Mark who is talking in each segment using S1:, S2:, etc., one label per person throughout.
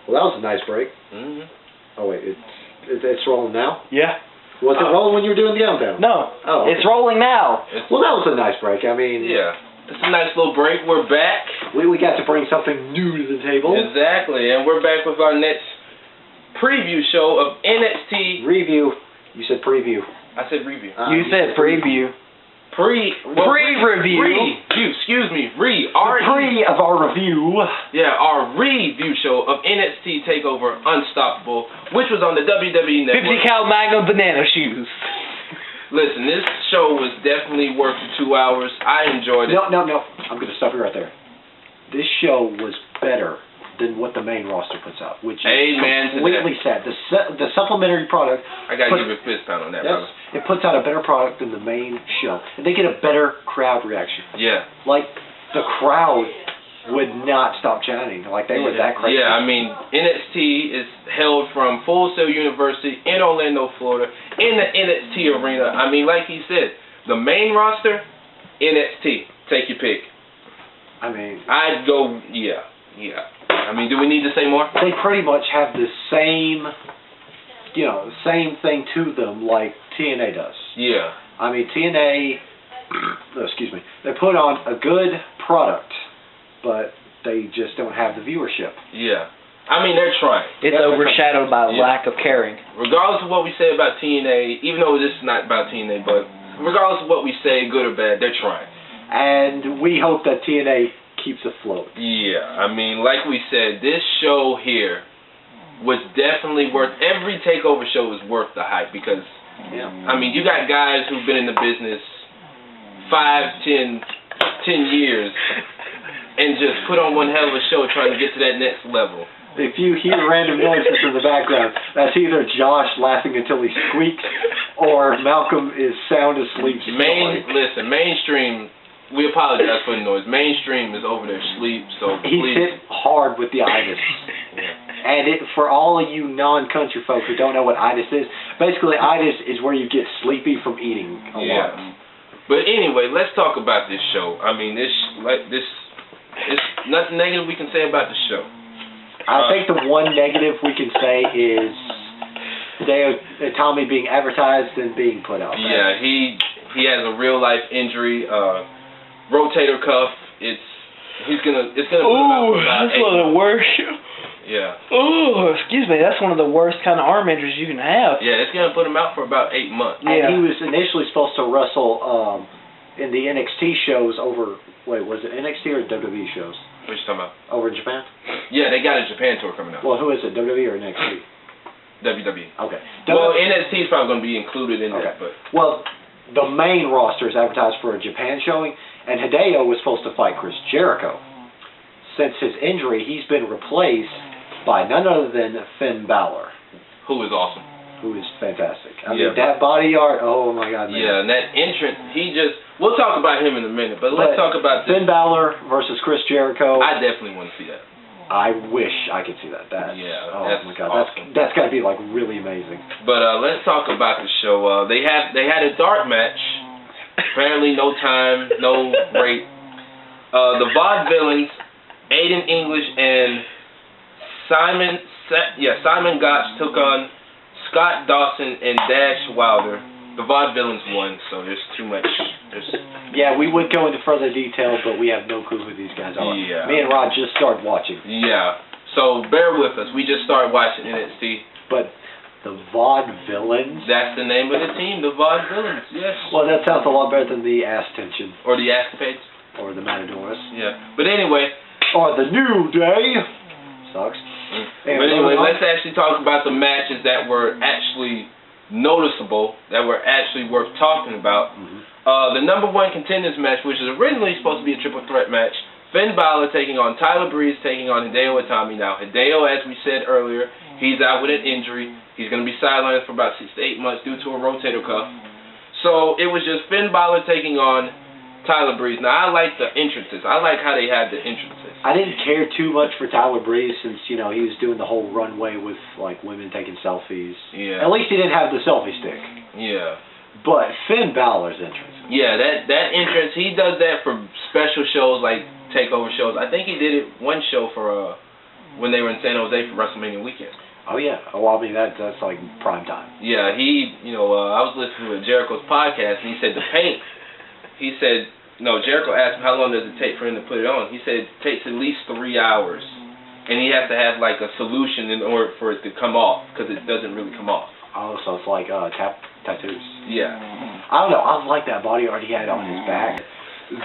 S1: Well, that was a nice break.
S2: Mm-hmm.
S1: Oh, wait, it's rolling now?
S3: Yeah.
S1: Was it rolling when you were doing the countdown?
S3: No.
S1: Oh, okay.
S3: It's rolling now.
S1: Well, that was a nice break. I mean...
S2: Yeah. It's a nice little break. We're back.
S1: We got to bring something new to the table.
S2: Exactly. And we're back with our next preview show of NXT...
S1: Review. You said preview.
S2: I said review.
S3: You said preview.
S2: Pre-review. Excuse me.
S3: Pre of our review.
S2: Yeah, our review show of NXT Takeover Unstoppable, which was on the WWE Network.
S3: 50 cal Magnum banana shoes.
S2: Listen, this show was definitely worth the 2 hours. I enjoyed it.
S1: No. I'm going to stop you right there. This show was better than what the main roster puts out, which is completely sad. The supplementary product...
S2: I got to give you a fist pound on that, brother.
S1: It puts out a better product than the main show. And they get a better crowd reaction.
S2: Yeah.
S1: Like, the crowd would not stop chanting. Like, they were that crazy.
S2: Yeah, I mean, NXT is held from Full Sail University in Orlando, Florida, in the NXT arena. I mean, like he said, the main roster, NXT. Take your pick.
S1: I mean...
S2: I'd go, yeah. I mean, do we need to say more?
S1: They pretty much have the same, same thing to them like TNA does.
S2: Yeah.
S1: I mean, TNA, they put on a good product, but they just don't have the viewership.
S2: Yeah. I mean, they're trying.
S3: It's overshadowed by lack of caring.
S2: Regardless of what we say about TNA, even though this is not about TNA, but regardless of what we say, good or bad, they're trying.
S1: And we hope that TNA keeps afloat.
S2: Yeah, I mean, like we said, this show here was definitely worth, every takeover show is worth the hype because, I mean, you got guys who've been in the business 5, 10 years and just put on one hell of a show trying to get to that next level.
S1: If you hear random noises in the background, that's either Josh laughing until he squeaks or Malcolm is sound asleep.
S2: Listen, mainstream... We apologize for the noise. Mainstream is over there asleep, so
S1: He's hit hard with the itis. And for all of you non-country folk who don't know what itis is, basically itis is where you get sleepy from eating a lot.
S2: But anyway, let's talk about this show. I mean, it's nothing negative we can say about the show.
S1: I think the one negative we can say is Tommy being advertised and being put out there.
S2: Yeah, he has a real life injury. Rotator cuff. It's gonna.
S3: Ooh, that's one of the worst.
S2: Yeah.
S3: Oh, excuse me. That's one of the worst kind of arm injuries you can have.
S2: Yeah, it's gonna put him out for about 8 months.
S1: And he was initially supposed to wrestle in the NXT shows over. Wait, was it NXT or WWE shows?
S2: What you talking about?
S1: Over in Japan.
S2: Yeah, they got a Japan tour coming out.
S1: Well, who is it? WWE or NXT?
S2: WWE.
S1: Okay.
S2: Well, NXT is probably gonna be included in that, but
S1: the main roster is advertised for a Japan showing. And Hideo was supposed to fight Chris Jericho. Since his injury, he's been replaced by none other than Finn Balor.
S2: Who is awesome.
S1: Who is fantastic. I mean, that body art, oh my God, man.
S2: Yeah, and that entrance, we'll talk about him in a minute, but let's talk about this.
S1: Finn Balor versus Chris Jericho.
S2: I definitely want to see that.
S1: I wish I could see that. Oh my God,
S2: awesome.
S1: That's got to be like really amazing.
S2: But let's talk about the show. They had a dark match. Apparently no time, no break. The Vaudevillains, Aiden English and Simon Gotch took on Scott Dawson and Dash Wilder. The Vaudevillains won, so there's too much.
S1: Yeah, we would go into further detail, but we have no clue who these guys are.
S2: Yeah.
S1: Me and Rod just started watching.
S2: Yeah, so bear with us. We just started watching NXT.
S1: But the Vaudevillains?
S2: That's the name of the team, the Vaudevillains, yes.
S1: Well, that sounds a lot better than the Ass Tension.
S2: Or the Escapades.
S1: Or the Matadors.
S2: Yeah, but anyway.
S1: Or the New Day. Sucks.
S2: But anyway, let's actually talk about the matches that were actually noticeable, that were actually worth talking about. The number 1 contenders match, which is originally supposed to be a triple threat match. Finn Balor taking on Tyler Breeze, taking on Hideo Itami. Now, Hideo, as we said earlier, he's out with an injury. He's going to be sidelined for about 6 to 8 months due to a rotator cuff. So it was just Finn Balor taking on Tyler Breeze. Now, I like the entrances. I like how they had the entrances.
S1: I didn't care too much for Tyler Breeze since, he was doing the whole runway with, women taking selfies.
S2: Yeah.
S1: At least he didn't have the selfie stick.
S2: Yeah.
S1: But Finn Balor's entrance.
S2: Yeah, that entrance, he does that for special shows like takeover shows. I think he did it one show for when they were in San Jose for WrestleMania weekend.
S1: Oh yeah. Oh, I mean that's like prime time.
S2: Yeah, I was listening to Jericho's podcast, and he said the paint. He said, Jericho asked him how long does it take for him to put it on. He said it takes at least 3 hours, and he has to have like a solution in order for it to come off, because it doesn't really come off.
S1: Oh, so it's like tattoos.
S2: Yeah.
S1: I don't know. I like that body art he had on his back.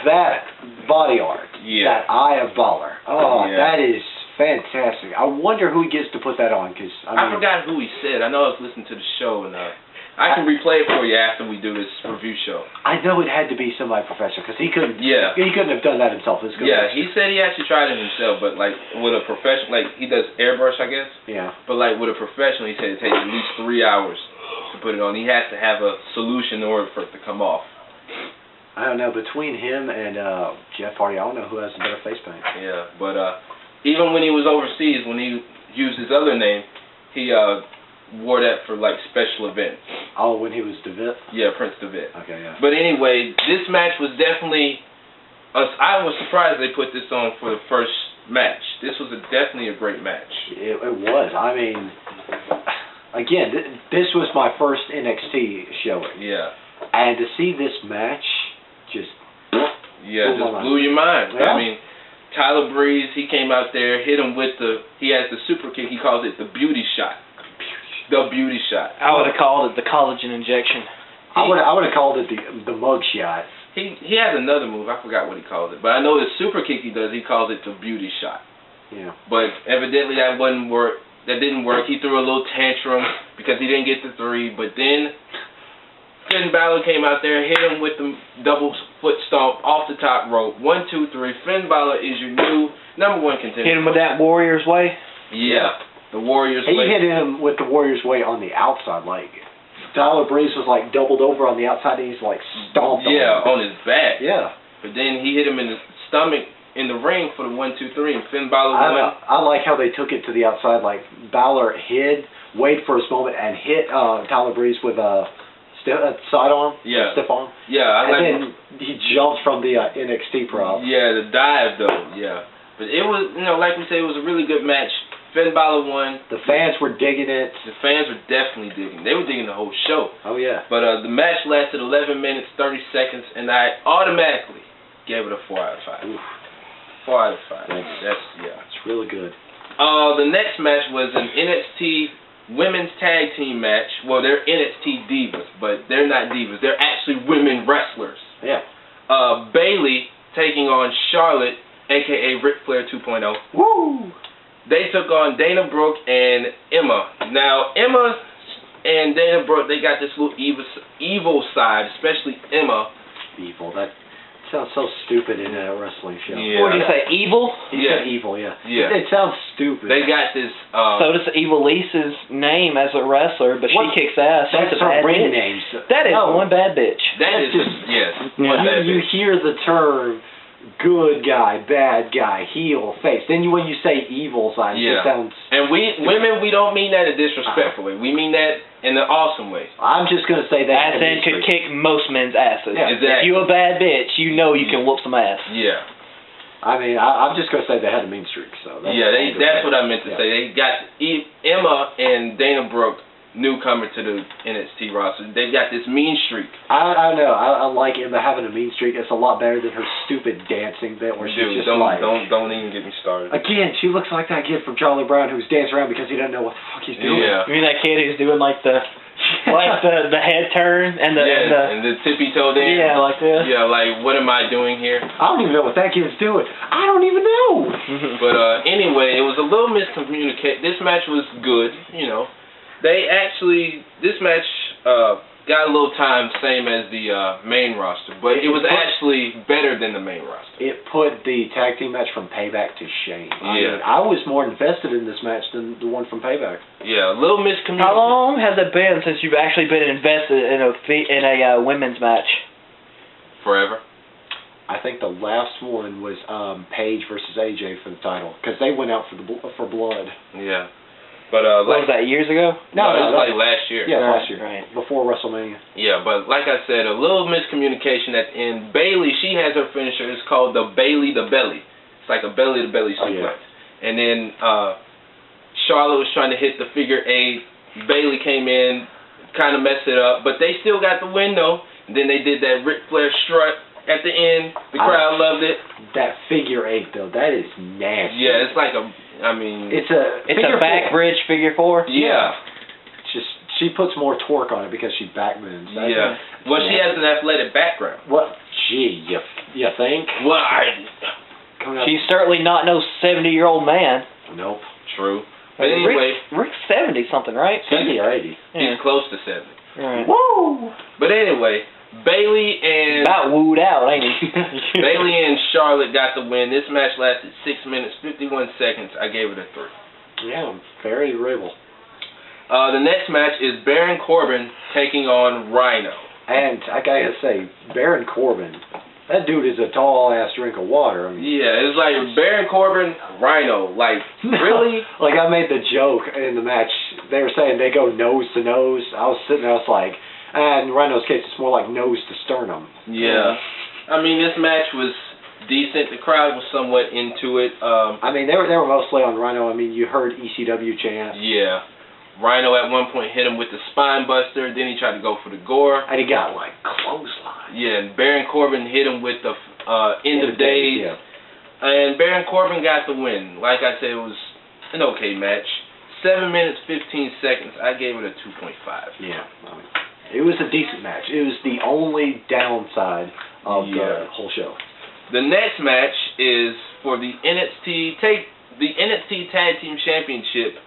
S1: That body art.
S2: Yeah.
S1: That Eye of Balor. Oh,
S2: yeah.
S1: That is fantastic. I wonder who he gets to put that on, because
S2: I forgot who he said. I know I was listening to the show, and I can replay it for you after we do this review show.
S1: I know it had to be somebody professional, because he couldn't.
S2: Yeah.
S1: He couldn't have done that himself.
S2: Yeah, he said he actually tried it himself, but like with a professional, like he does airbrush, I guess.
S1: Yeah.
S2: But like with a professional, he said it takes at least 3 hours to put it on. He has to have a solution in order for it to come off.
S1: I don't know, between him and Jeff Hardy, I don't know who has the better face paint.
S2: Yeah, but even when he was overseas, when he used his other name, he wore that for like special events.
S1: Oh, when he was DeVitt?
S2: Yeah, Prince DeVitt.
S1: Okay, yeah.
S2: But anyway, this match was definitely, I was surprised they put this on for the first match. This was definitely a great match.
S1: It was. I mean, again, this was my first NXT showing.
S2: Yeah.
S1: And to see this match just
S2: blew your mind.
S1: Yeah.
S2: I mean, Tyler Breeze, he came out there, hit him with he has the super kick, he calls it the beauty shot. The beauty shot.
S3: I would have called it the collagen injection.
S1: I would have called it the mug shot.
S2: He has another move, I forgot what he calls it, but I know the super kick he does, he calls it the beauty shot.
S1: Yeah.
S2: But evidently that didn't work. He threw a little tantrum because he didn't get the 3, but then Finn Balor came out there, hit him with the double foot stomp off the top rope. 1, 2, 3. Finn Balor is your new #1 contender.
S3: Hit him with that Warrior's Way?
S2: Yeah, the Warrior's
S1: Way.
S2: Way.
S1: He hit him with the Warrior's Way on the outside. Like, Tyler Breeze was like doubled over on the outside, and he's like stomped
S2: on his back.
S1: Yeah.
S2: But then he hit him in the stomach in the ring for the 1, 2, 3, and Finn Balor won.
S1: I like how they took it to the outside. Like, Balor hid, waited for his moment, and hit Tyler Breeze with a sidearm, stiff arm.
S2: Yeah,
S1: and then he jumped from the NXT prop.
S2: Yeah, the dive though. Yeah, but it was, like we said, it was a really good match. Finn Balor won.
S1: The fans were digging it.
S2: The fans were definitely digging. They were digging the whole show.
S1: Oh yeah.
S2: But the match lasted 11 minutes 30 seconds, and I automatically gave it a 4 out of 5.
S1: Oof.
S2: 4 out of 5.
S1: It's really good.
S2: The next match was an NXT Women's Tag Team match. Well, they're NXT Divas, but they're not divas. They're actually women wrestlers.
S1: Yeah.
S2: Bayley taking on Charlotte, a.k.a. Ric Flair 2.0.
S1: Woo!
S2: They took on Dana Brooke and Emma. Now, Emma and Dana Brooke, they got this little evil side, especially Emma.
S1: Evil. That sounds so stupid in a wrestling show.
S2: Yeah.
S3: What did you say, evil?
S1: He said evil, yeah.
S2: Yeah.
S1: It sounds stupid.
S2: They got this...
S3: so does Evil Lisa's name as a wrestler, but she kicks ass.
S1: That's
S3: She's a
S1: her
S3: bad
S1: ring
S3: bitch.
S1: name.
S3: That is one bad bitch.
S2: That is
S1: just...
S2: Yes.
S1: You hear the term good guy, bad guy, heel, face. Then when you say evil side, it sounds...
S2: And women, we don't mean that in a disrespectful way. We mean that in an awesome way.
S1: I'm just going to say that...
S3: As in could kick most men's asses.
S2: Yeah, exactly.
S3: If you a bad bitch, you know you can whoop some ass.
S2: Yeah.
S1: I mean, I'm just going to say they had a mean streak. So
S2: that's what I meant to say. They got Emma and Dana Brooke, newcomer to the NXT roster. They got this mean streak.
S1: I don't know. I like Emma having a mean streak. It's a lot better than her stupid dancing bit where she's just
S2: don't even get me started.
S1: Again, she looks like that kid from Charlie Brown who's dancing around because he doesn't know what the fuck he's doing.
S2: Yeah.
S3: You mean that kid who's doing like the head turn and
S2: the tippy toe dance?
S3: Yeah, like this.
S2: Yeah, like what am I doing here?
S1: I don't even know what that kid's doing. I don't even know.
S2: But anyway, it was a little miscommunicated. This match was good, This match got a little time, same as the main roster, but it was actually better than the main roster.
S1: It put the tag team match from Payback to shame.
S2: Yeah.
S1: I was more invested in this match than the one from Payback.
S2: Yeah, a little miscommunication.
S3: How long has it been since you've actually been invested in a women's match?
S2: Forever.
S1: I think the last one was Paige versus AJ for the title because they went out for blood.
S2: Yeah. But
S3: what was that, years ago?
S2: No, it was like last year.
S1: Yeah, last year.
S3: Right.
S1: Before WrestleMania.
S2: Yeah, but like I said, a little miscommunication at the end. Bayley, she has her finisher. It's called the Bayley the Belly. It's like a belly-to-belly suplex.
S1: Yeah.
S2: And then Charlotte was trying to hit the figure 8. Bayley came in, kind of messed it up, but they still got the win though. And then they did that Ric Flair strut at the end. The crowd loved it.
S1: That figure 8 though, that is nasty.
S2: Yeah, it's like
S1: it's
S3: a back bridge figure 4.
S2: Yeah.
S1: Just she puts more torque on it because she back moves.
S2: Yeah. Well, she has an athletic background.
S1: What? Gee, you think?
S2: Well,
S3: she's certainly not no 70-year-old man.
S1: Nope.
S2: True. But anyway,
S3: Rick's 70 something, right?
S1: 70 or 80.
S2: He's close to 70.
S3: Right.
S1: Woo!
S2: But anyway, Bayley and
S3: about wooed out, ain't he?
S2: Bayley and Charlotte got the win. This match lasted 6 minutes 51 seconds. I gave it a 3.
S1: Yeah, very agreeable.
S2: The next match is Baron Corbin taking on Rhino.
S1: And I gotta say, Baron Corbin, that dude is a tall ass drink of water. I mean,
S2: yeah, it's like Baron Corbin, Rhino. Like, really?
S1: Like I made the joke in the match. They were saying they go nose to nose. I was sitting there, I was like, in Rhino's case, it's more like nose to sternum.
S2: Yeah. I mean, this match was decent. The crowd was somewhat into it.
S1: I mean, they were mostly on Rhino. I mean, you heard ECW chant.
S2: Yeah. Rhino at one point hit him with the spine buster. Then he tried to go for the gore.
S1: And he got like clothesline.
S2: Yeah, and Baron Corbin hit him with the end of days.
S1: Yeah.
S2: And Baron Corbin got the win. Like I said, it was an okay match. 7 minutes 15 seconds. I gave it a 2.5.
S1: Yeah. I mean, it was a decent match. It was the only downside of the whole show.
S2: The next match is for the NXT Tag Team Championship.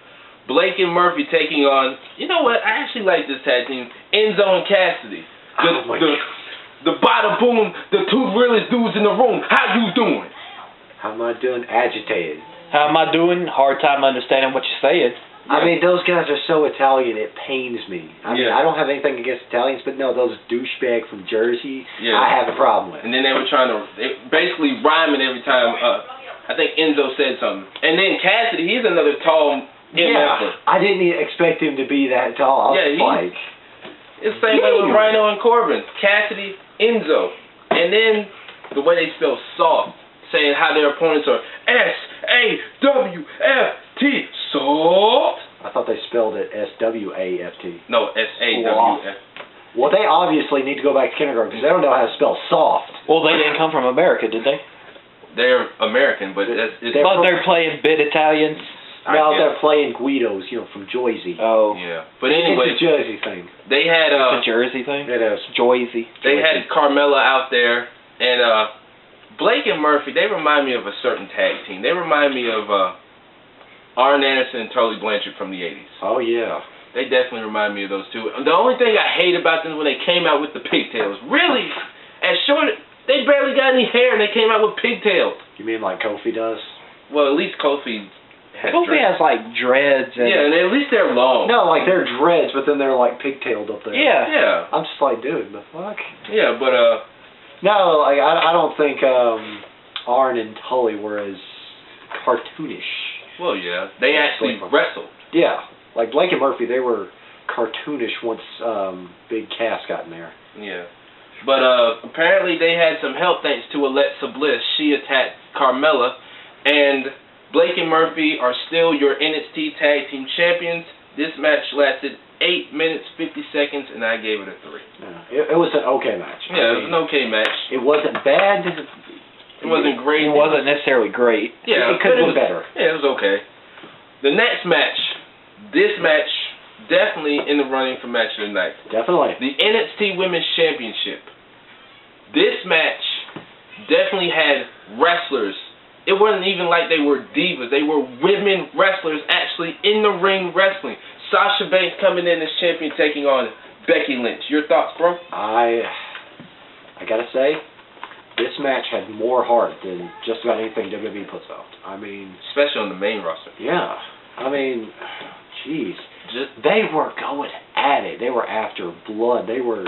S2: Blake and Murphy taking on, you know what, I actually like this tag team, Enzo and Cassidy. The bada boom, the two realest dudes in the room. How you doing?
S1: How am I doing? Agitated.
S3: How am I doing? Hard time understanding what you're saying.
S1: I mean, those guys are so Italian, it pains me. I mean, I don't have anything against Italians, but no, those douchebags from Jersey, I have a problem with.
S2: And then they were basically rhyming every time, I think Enzo said something. And then Cassidy, he's another tall
S1: MFer. I didn't expect him to be that tall. I was like...
S2: It's the same way with Rhino and Corbin. Cassidy, Enzo. And then the way they spell soft, saying how their opponents are S-A-W-F-T, soft.
S1: I thought they spelled it S-W-A-F-T.
S2: No, S-A-W-F.
S1: Well, they obviously need to go back to kindergarten because they don't know how to spell soft.
S3: Well, they didn't come from America, did they?
S2: They're American, but
S3: they're playing bit Italian.
S1: Now they're playing Guidos, from Jersey.
S3: Oh.
S2: Yeah. But anyway.
S1: It's a Jersey thing.
S2: They had
S3: it's a Jersey thing?
S1: It is.
S3: Jersey.
S2: They had Carmella out there, and Blake and Murphy, they remind me of a certain tag team. They remind me of Arn Anderson and Tully Blanchard from the 80s.
S1: Oh, yeah.
S2: They definitely remind me of those two. The only thing I hate about them is when they came out with the pigtails. Really? They barely got any hair, and they came out with pigtails.
S1: You mean like Kofi does?
S2: Well, at least Kofi
S3: has like dreads. And
S2: and at least they're long.
S1: No, like they're dreads, but then they're like pigtailed up there.
S3: Yeah.
S2: Yeah.
S1: I'm just like, dude, the fuck?
S2: Yeah, but
S1: no, like I don't think Arn and Tully were as cartoonish.
S2: Well, yeah, they actually wrestled.
S1: Yeah, like Blake and Murphy, they were cartoonish once Big Cass got in there.
S2: Yeah. But apparently they had some help thanks to Alexa Bliss. She attacked Carmella, and Blake and Murphy are still your NXT Tag Team Champions. This match lasted 8 minutes 50 seconds, and I gave it a 3.
S1: Yeah, it was an okay match.
S2: Yeah, it was an okay match.
S1: It wasn't bad.
S2: It wasn't great.
S3: It wasn't necessarily great.
S2: Yeah,
S1: it could have been better.
S2: Yeah, it was okay. The next match, this match, definitely in the running for match of the night.
S1: Definitely.
S2: The NXT Women's Championship. This match definitely had wrestlers. It wasn't even like they were divas. They were women wrestlers actually in the ring wrestling. Sasha Banks coming in as champion taking on Becky Lynch. Your thoughts, bro?
S1: I gotta say, this match had more heart than just about anything WWE puts out. I mean...
S2: Especially on the main roster.
S1: Yeah. I mean, jeez. They were going at it. They were after blood. They were...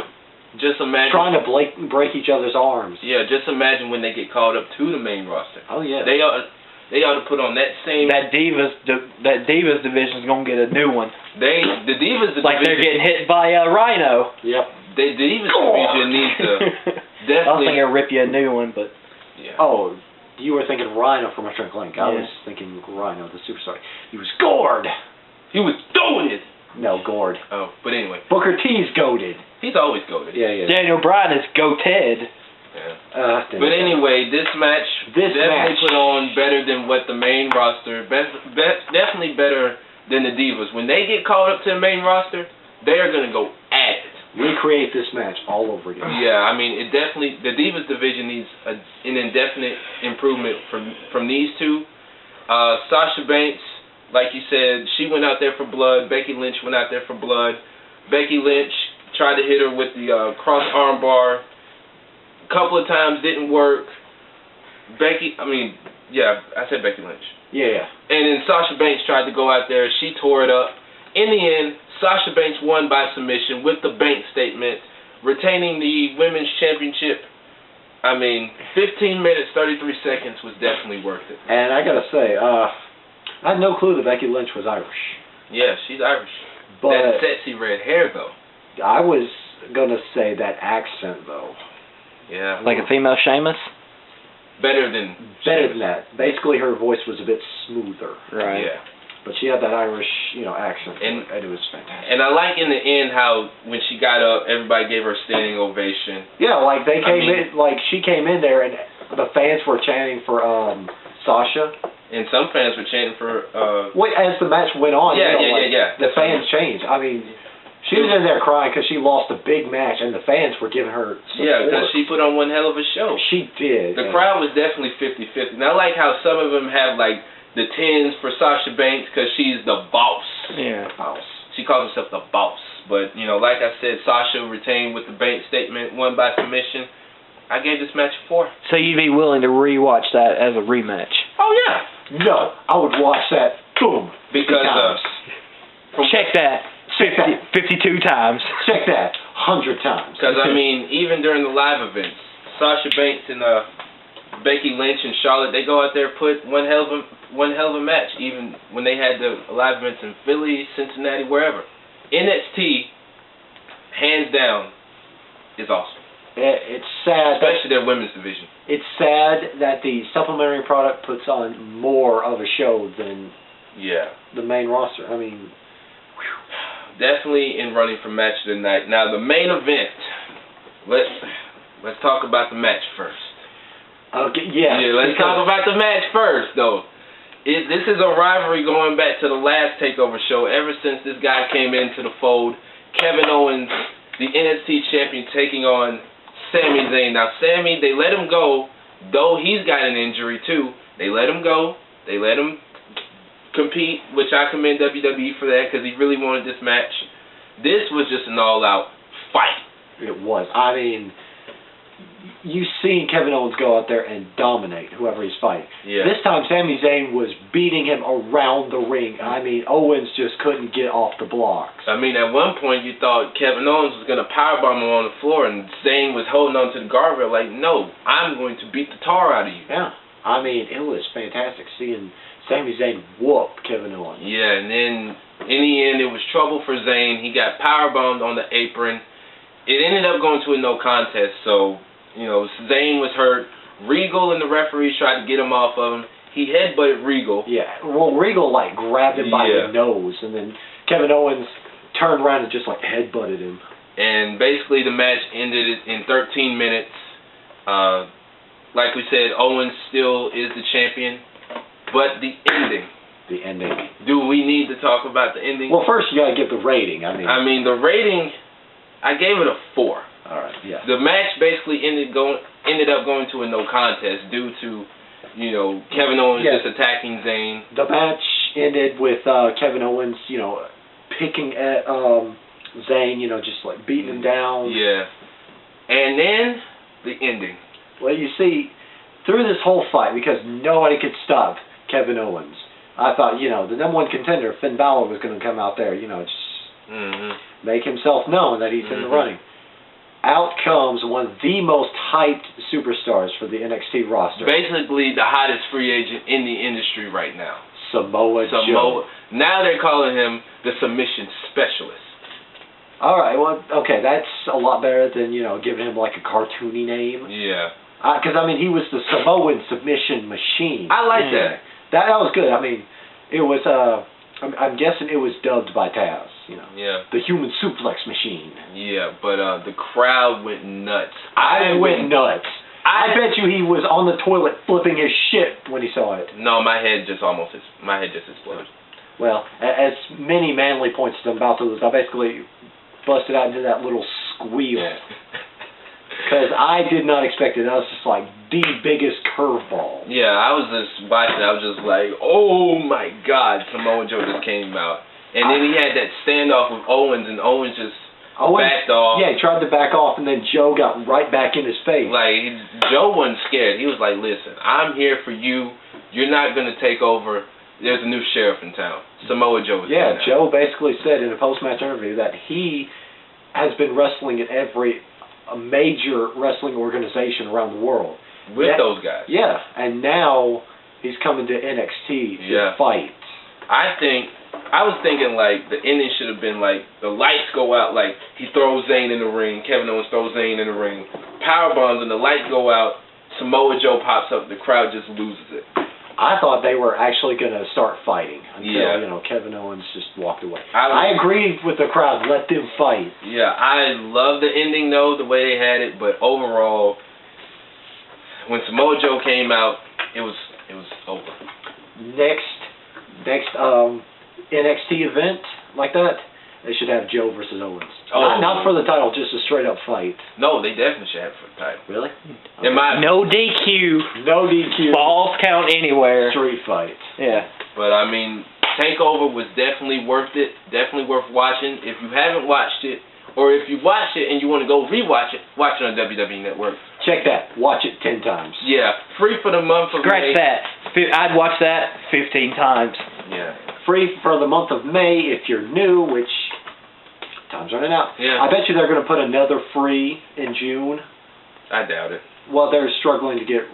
S2: Just imagine
S1: trying to break each other's arms.
S2: Yeah, just imagine when they get called up to the main roster.
S1: Oh yeah.
S2: They ought to put on that same.
S3: That Divas division is gonna get a new one.
S2: The Divas division.
S3: Like they're getting hit by Rhino.
S1: Yep.
S2: The Divas division needs to definitely.
S3: I was thinking rip you a new one, but.
S2: Yeah.
S1: Oh, you were thinking Rhino from Electric Link. I was thinking Rhino, the superstar. He was gored.
S2: He was doing it.
S1: No, gourd.
S2: Oh, but anyway.
S1: Booker T's goated.
S2: He's always goated.
S1: Yeah.
S3: Daniel Bryan is goated.
S2: Yeah. But anyway, this match definitely put on better than what the main roster. Definitely better than the Divas. When they get called up to the main roster, they are going to go at it.
S1: Recreate this match all over again.
S2: Yeah, I mean, it definitely, the Divas division needs an indefinite improvement from these two. Sasha Banks, like you said, she went out there for blood. Becky Lynch went out there for blood. Becky Lynch tried to hit her with the cross arm bar. A couple of times didn't work. I said Becky Lynch.
S1: Yeah.
S2: And then Sasha Banks tried to go out there. She tore it up. In the end, Sasha Banks won by submission with the bank statement, retaining the Women's Championship. I mean, 15 minutes, 33 seconds was definitely worth it.
S1: And I gotta say, I had no clue that Becky Lynch was Irish.
S2: Yeah, she's Irish.
S1: But
S2: that sexy red hair, though.
S1: I was gonna say that accent, though.
S2: Yeah.
S3: Like a female Sheamus?
S2: Better than
S1: that. Basically, her voice was a bit smoother.
S3: Right.
S2: Yeah.
S1: But she had that Irish, accent, and it was fantastic.
S2: And I like in the end how when she got up, everybody gave her a standing ovation.
S1: Yeah, like they came in, like she came in there, and the fans were chanting for Sasha.
S2: And some fans were chanting for.
S1: As the match went on,
S2: yeah.
S1: The fans changed. I mean, she was in there crying because she lost a big match, and the fans were giving her support.
S2: Yeah, because she put on one hell of a show.
S1: She did.
S2: The crowd was definitely 50-50. And I like how some of them have like the 10s for Sasha Banks because she's the boss.
S3: Yeah.
S1: Boss.
S2: She calls herself the boss. But, like I said, Sasha retained with the bank statement, won by submission. I gave this match a 4.
S3: So you'd be willing to rewatch that as a rematch?
S2: Oh, yeah.
S1: No, I would watch that, boom.
S2: Because,
S3: check that. 52 times.
S1: Check that 100 times.
S2: Because, even during the live events, Sasha Banks and Becky Lynch and Charlotte, they go out there and put one hell of a match, even when they had the live events in Philly, Cincinnati, wherever. NXT, hands down, is awesome.
S1: It's sad.
S2: Especially their women's division.
S1: It's sad that the supplementary product puts on more of a show than the main roster.
S2: Definitely in running for match of the night. Now, the main event, let's talk about the match first.
S1: Okay, yeah.
S2: Let's talk about the match first, though. This is a rivalry going back to the last Takeover show. Ever since this guy came into the fold, Kevin Owens, the NXT champion, taking on Sami Zayn. Now, Sami, they let him go, though he's got an injury too. They let him go. They let him compete, which I commend WWE for that because he really wanted this match. This was just an all-out fight.
S1: It was. You've seen Kevin Owens go out there and dominate whoever he's fighting.
S2: Yeah.
S1: This time, Sami Zayn was beating him around the ring. Owens just couldn't get off the blocks.
S2: At one point, you thought Kevin Owens was going to powerbomb him on the floor, and Zayn was holding on to the guardrail like, no, I'm going to beat the tar out of you.
S1: Yeah. It was fantastic seeing Sami Zayn whoop Kevin Owens.
S2: Yeah, and then in the end, it was trouble for Zayn. He got powerbombed on the apron. It ended up going to a no contest, so... Zayn was hurt. Regal and the referees tried to get him off of him. He headbutted Regal.
S1: Yeah. Well, Regal, grabbed him by the nose, and then Kevin Owens turned around and just, headbutted him.
S2: And basically the match ended in 13 minutes. Like we said, Owens still is the champion. But the ending.
S1: The ending.
S2: Do we need to talk about the ending?
S1: Well, first you got to give the rating.
S2: The rating, I gave it a 4.
S1: All right, yeah.
S2: The match basically ended up going to a no contest due to, Kevin Owens just attacking Zayn.
S1: The match ended with Kevin Owens, picking at Zayn, just beating him down.
S2: Yeah. And then the ending.
S1: Well, you see, through this whole fight, because nobody could stop Kevin Owens, I thought, the number one contender, Finn Balor, was going to come out there, just make himself known that he's in the running. Out comes one of the most hyped superstars for the NXT roster.
S2: Basically the hottest free agent in the industry right now.
S1: Samoa Joe.
S2: Now they're calling him the submission specialist.
S1: All right, well, okay, that's a lot better than, giving him a cartoony name.
S2: Yeah.
S1: Because, he was the Samoan submission machine.
S2: I like that.
S1: That was good. It was, I'm guessing it was dubbed by Taz, you know.
S2: Yeah.
S1: The human suplex machine.
S2: Yeah, but the crowd went nuts.
S1: I went nuts. I bet you he was on the toilet flipping his shit when he saw it.
S2: No, my head just exploded.
S1: Well, as many manly points as I'm about to lose, I basically busted out into that little squeal. Because I did not expect it. That was just like the biggest curveball.
S2: Yeah, I was just watching. I was just like, oh my God, Samoa Joe just came out. And then he had that standoff with Owens, and Owens just backed off.
S1: Yeah, he tried to back off, and then Joe got right back in his face.
S2: Like, Joe wasn't scared. He was like, listen, I'm here for you. You're not going to take over. There's a new sheriff in town. Samoa Joe is there now.
S1: Joe basically said in a post-match interview that he has been wrestling at a major wrestling organization around the world.
S2: With those guys.
S1: Yeah, and now he's coming to NXT to fight.
S2: I was thinking, like, the ending should have been, like, the lights go out, like, he throws Zayn in the ring, Kevin Owens throws Zayn in the ring, power bombs, and the lights go out, Samoa Joe pops up, the crowd just loses it.
S1: I thought they were actually going to start fighting until, Kevin Owens just walked away. I agreed with the crowd, let them fight.
S2: Yeah, I love the ending, though, the way they had it, but overall, when Samoa Joe came out, it was over.
S1: Next NXT event like that, they should have Joe versus Owens.
S2: Oh.
S1: Not for the title, just a straight-up fight.
S2: No, they definitely should have it for the title.
S1: Really?
S2: Okay.
S3: No DQ.
S1: No DQ.
S3: Falls count anywhere.
S1: Street fight.
S3: Yeah.
S2: But, I mean, Takeover was definitely worth it. Definitely worth watching. If you haven't watched it, or if you watched it and you want to go rewatch it, watch it on WWE Network.
S1: Check that. Watch it 10 times.
S2: Yeah. Free for the month of May.
S3: Scratch that. I'd watch that 15 times.
S2: Yeah.
S1: Free for the month of May if you're new, which time's running out.
S2: Yeah.
S1: I bet you they're going to put another free in June.
S2: I doubt it.
S1: Well, they're struggling to get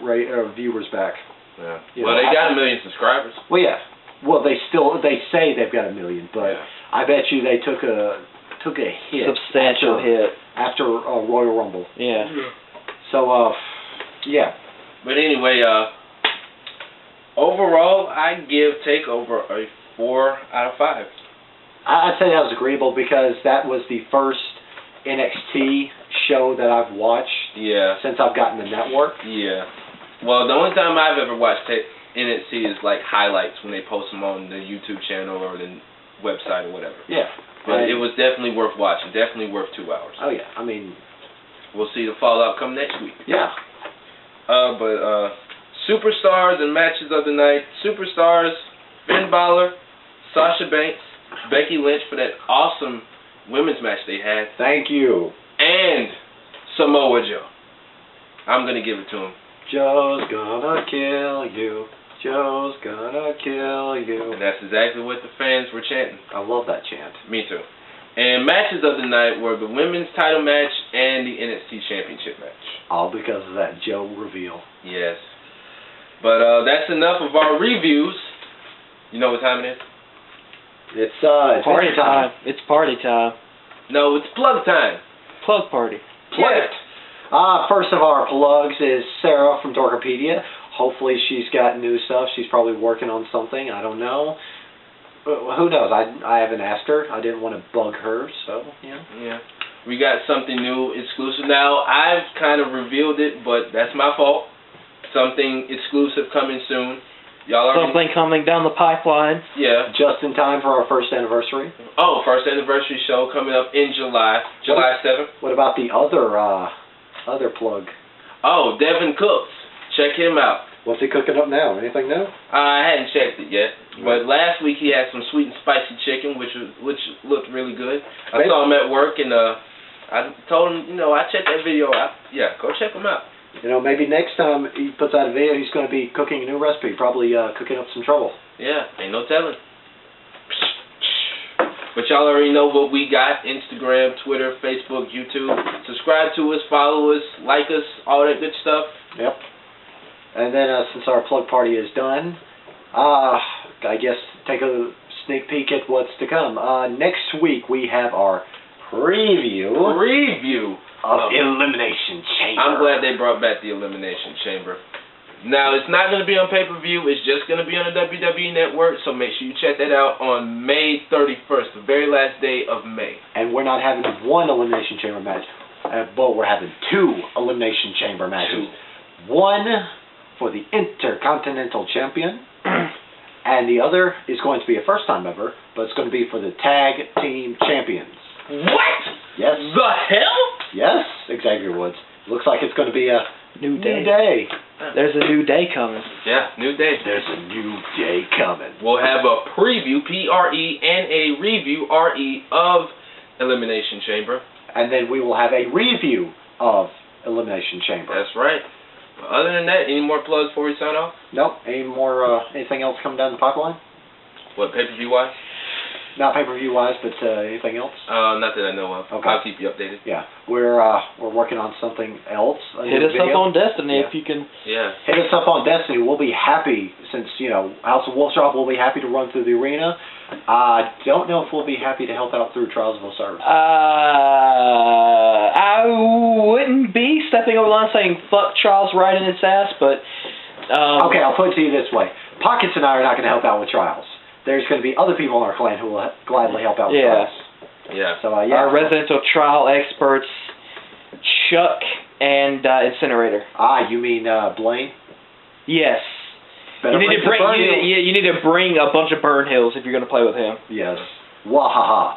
S1: viewers back.
S2: Yeah.
S1: You
S2: well,
S1: know,
S2: they got 1 million subscribers.
S1: Well, yeah. Well, they say they've got 1 million, but I bet you they took a hit.
S3: Substantial hit.
S1: After Royal Rumble.
S3: Yeah.
S1: So, yeah.
S2: But anyway, overall, I give Takeover a 4 out of 5.
S1: I'd say that was agreeable because that was the first NXT show that I've watched since I've gotten the network.
S2: Yeah. Well, the only time I've ever watched NXT is like highlights when they post them on the YouTube channel or the website or whatever.
S1: Yeah.
S2: But it was definitely worth watching. Definitely worth 2 hours.
S1: Oh, yeah. I mean...
S2: We'll see the fallout come next week.
S1: Yeah.
S2: But superstars and matches of the night. Superstars, Finn Balor, Sasha Banks, Becky Lynch for that awesome women's match they had.
S1: Thank you.
S2: And Samoa Joe. I'm going to give it to him.
S1: Joe's gonna kill you. Joe's gonna kill you.
S2: And that's exactly what the fans were chanting.
S1: I love that chant.
S2: Me too. And matches of the night were the women's title match and the NXT Championship match.
S1: All because of that Joe reveal.
S2: Yes. But that's enough of our reviews. You know what time it is?
S1: It's party time.
S3: It's party time.
S2: No, it's plug time.
S3: Plug party.
S2: Plug it.
S1: First of our plugs is Sarah from Dorkopedia. Hopefully she's got new stuff. She's probably working on something. I don't know. Who knows? I haven't asked her. I didn't want to bug her, so, yeah.
S2: Yeah. We got something new, exclusive. Now, I've kind of revealed it, but that's my fault. Something exclusive coming soon. Y'all already...
S3: Something coming down the pipeline.
S2: Yeah.
S1: Just in time for our first anniversary.
S2: Oh, first anniversary show coming up in July. July 7th.
S1: What about the other plug?
S2: Oh, Devin Cooks. Check him out.
S1: What's he cooking up now? Anything new?
S2: I hadn't checked it yet, but last week he had some sweet and spicy chicken, which looked really good. I saw him at work, and I told him, I checked that video out. Yeah, go check him out.
S1: Maybe next time he puts out a video, he's going to be cooking a new recipe, probably cooking up some trouble.
S2: Yeah, ain't no telling. But y'all already know what we got: Instagram, Twitter, Facebook, YouTube. Subscribe to us, follow us, like us, all that good stuff.
S1: Yep. And then since our plug party is done, I guess take a sneak peek at what's to come. Next week we have our preview
S2: of
S1: Elimination Chamber.
S2: I'm glad they brought back the Elimination Chamber. Now, it's not going to be on pay-per-view. It's just going to be on the WWE Network, so make sure you check that out on May 31st, the very last day of May.
S1: And we're not having one Elimination Chamber match, but we're having 2 Elimination Chamber matches. 1 for the Intercontinental Champion, and the other is going to be a first-time member, but it's going to be for the Tag Team Champions.
S2: What?
S1: Yes.
S2: The hell?
S1: Yes, Xavier Woods. Looks like it's going to be a
S3: New day. There's a new day coming.
S2: Yeah, new day.
S1: There's a new day coming.
S2: We'll have a preview, P-R-E, and a review, R-E, of Elimination Chamber.
S1: And then we will have a review of Elimination Chamber.
S2: That's right. But other than that, any more plugs before we sign off?
S1: Nope. Anything else coming down the pipeline?
S2: What, pay-per-view wise?
S1: Not pay-per-view wise, but anything else?
S2: Not that I know of.
S1: Okay.
S2: I'll keep you updated.
S1: Yeah, we're working on something else.
S3: Hit us up on Destiny if you can.
S2: Yeah.
S1: Hit us up on Destiny. We'll be happy, since House of WonderShop will be happy to run through the arena. I don't know if we'll be happy to help out through Trials of Osiris.
S3: I wouldn't be stepping over the line saying fuck Trials right in its ass, but.
S1: Okay, I'll put it to you this way: Pockets and I are not going to help out with Trials. There's going to be other people in our clan who will gladly help out with Trials.
S2: Yeah.
S1: So
S3: our residential trial experts, Chuck and Incinerator.
S1: You mean Blaine?
S3: Yes.
S1: You
S3: need to bring a bunch of burn hills if you're going to play with him.
S1: Yes. Wahaha.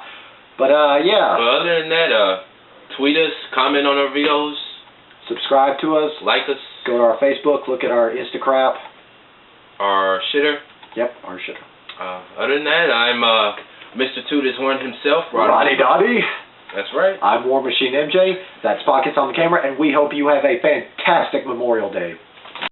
S1: But yeah.
S2: Well, other than that, tweet us, comment on our videos,
S1: subscribe to us,
S2: like us,
S1: go to our Facebook, look at our Instacrap,
S2: our shitter.
S1: Yep, our shitter.
S2: Other than that, I'm Mr. Toot His Horn himself,
S1: Roddy Dottie.
S2: That's right.
S1: I'm War Machine MJ. That's Pockets on the camera, and we hope you have a fantastic Memorial Day.